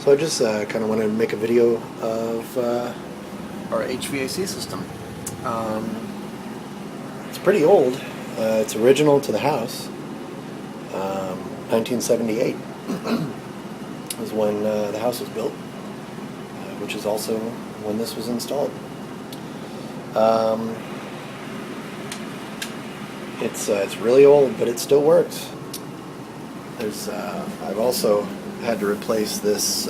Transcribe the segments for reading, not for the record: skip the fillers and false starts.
So I just kind of wanted to make a video of our HVAC system. It's pretty old. It's original to the house. 1978 was when the house was built, which is also when this was installed. It's really old, but it still works. I've also had to replace this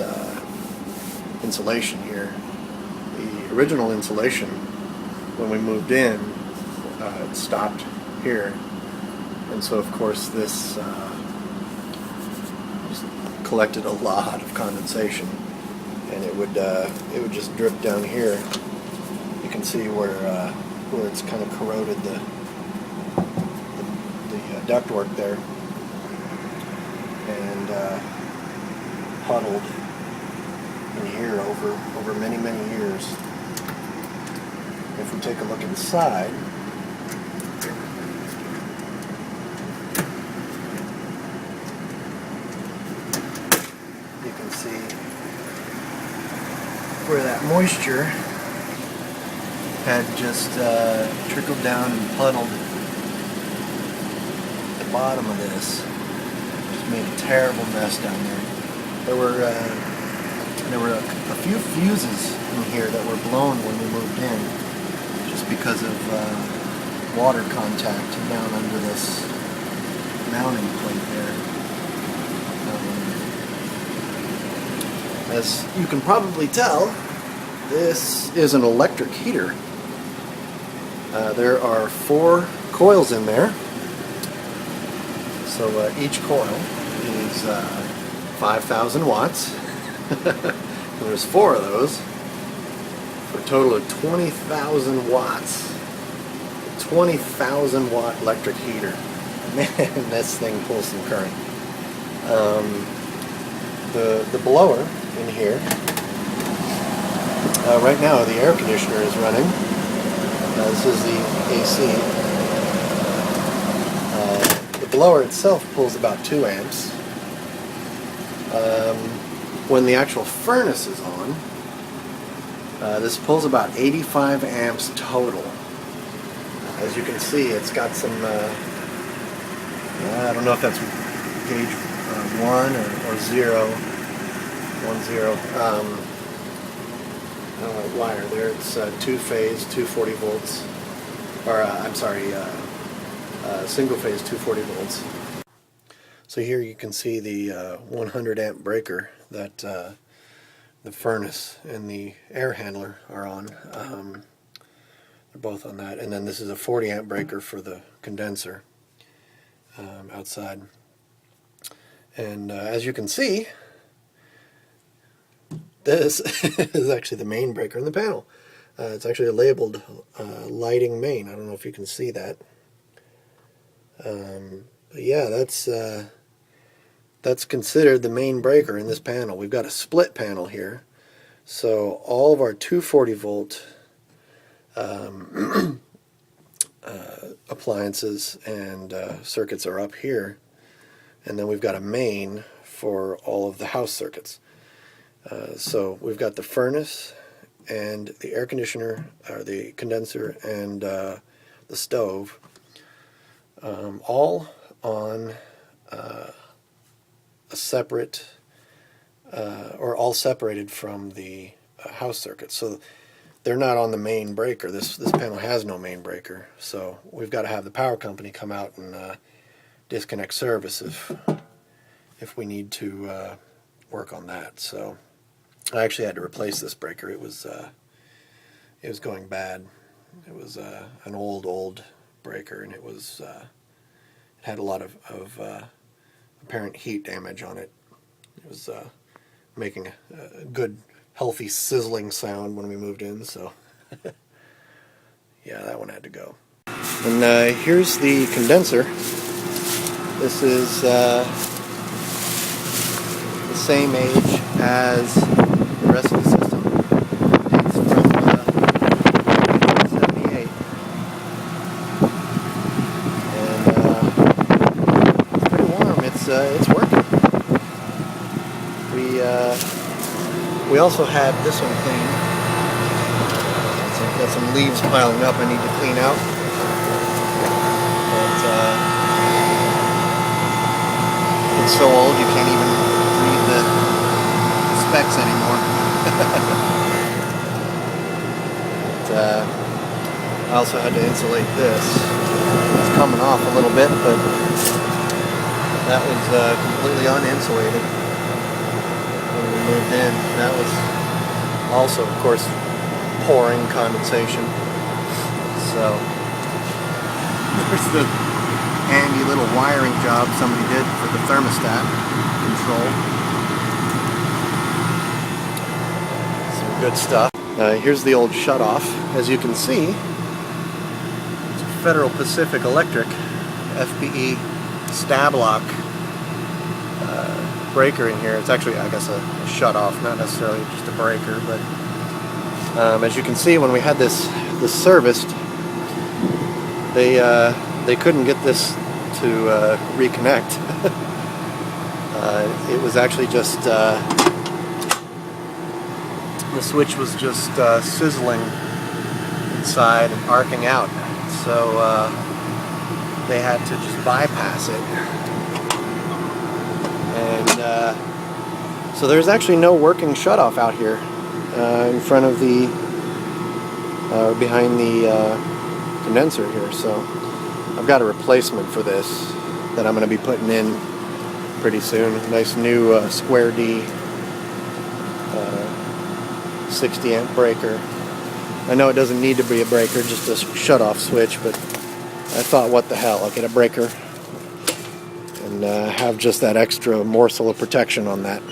insulation here. The original insulation, when we moved in, it stopped here, and so of course this just collected a lot of condensation, and it would just drip down here. You can see where it's kind of corroded the ductwork there, and puddled in here over many years. If we take a look inside, you can see where that moisture had just trickled down and puddled the bottom of this. Just made a terrible mess down there. There were a few fuses in here that were blown when we moved in, just because of water contact down under this mounting plate there. As you can probably tell, this is an electric heater. There are 4 coils in there. So each coil is 5,000 watts. There's 4 of those for a total of 20,000 watts. 20,000 watt electric heater. Man, this thing pulls some current. The blower in here, right now the air conditioner is running. This is the AC. The blower itself pulls about 2 amps. When the actual furnace is on, this pulls about 85 amps total. As you can see, it's got some, I don't know if that's gauge 1 or 0, 1 0. Wire there. It's 2-phase, 240 volts, or I'm sorry, single phase 240 volts. So here you can see the 100 amp breaker that the furnace and the air handler are on. They're both on that, and then this is a 40 amp breaker for the condenser outside. And as you can see, this is actually the main breaker in the panel. It's actually labeled lighting main. I don't know if you can see that. But yeah, that's considered the main breaker in this panel. We've got a split panel here, so all of our 240 volt appliances and circuits are up here, and then we've got a main for all of the house circuits. So we've got the furnace and the air conditioner, or the condenser, and the stove, all on a separate, or all separated from the house circuit. So they're not on the main breaker. This panel has no main breaker, so we've got to have the power company come out and disconnect service if we need to work on that. So I actually had to replace this breaker. It was going bad. It was an old breaker, and it had a lot of apparent heat damage on it. It was making a good, healthy, sizzling sound when we moved in. So yeah, that one had to go. And here's the condenser. This is the same age as the rest of the system. It's from 1978. And it's pretty warm. It's working. We also had this one cleaned. So I've got some leaves piling up I need to clean out. But it's so old you can't even read the specs anymore. But, I also had to insulate this. It's coming off a little bit, but that was completely uninsulated when we moved in. That was also, of course, pouring condensation. So there's the handy little wiring job somebody did for the thermostat control. Some good stuff. Here's the old shutoff. As you can see, it's a Federal Pacific Electric FPE stab lock breaker in here. It's actually, I guess, a shutoff, not necessarily just a breaker. But as you can see, when we had this serviced, they couldn't get this to reconnect. It was actually just the switch was just sizzling inside and arcing out, so they had to just bypass it. And so there's actually no working shutoff out here in front of the behind the condenser here. So I've got a replacement for this that I'm going to be putting in pretty soon. Nice new Square D 60 amp breaker. I know it doesn't need to be a breaker, just a shut-off switch, but I thought, what the hell, I'll get a breaker and have just that extra morsel of protection on that.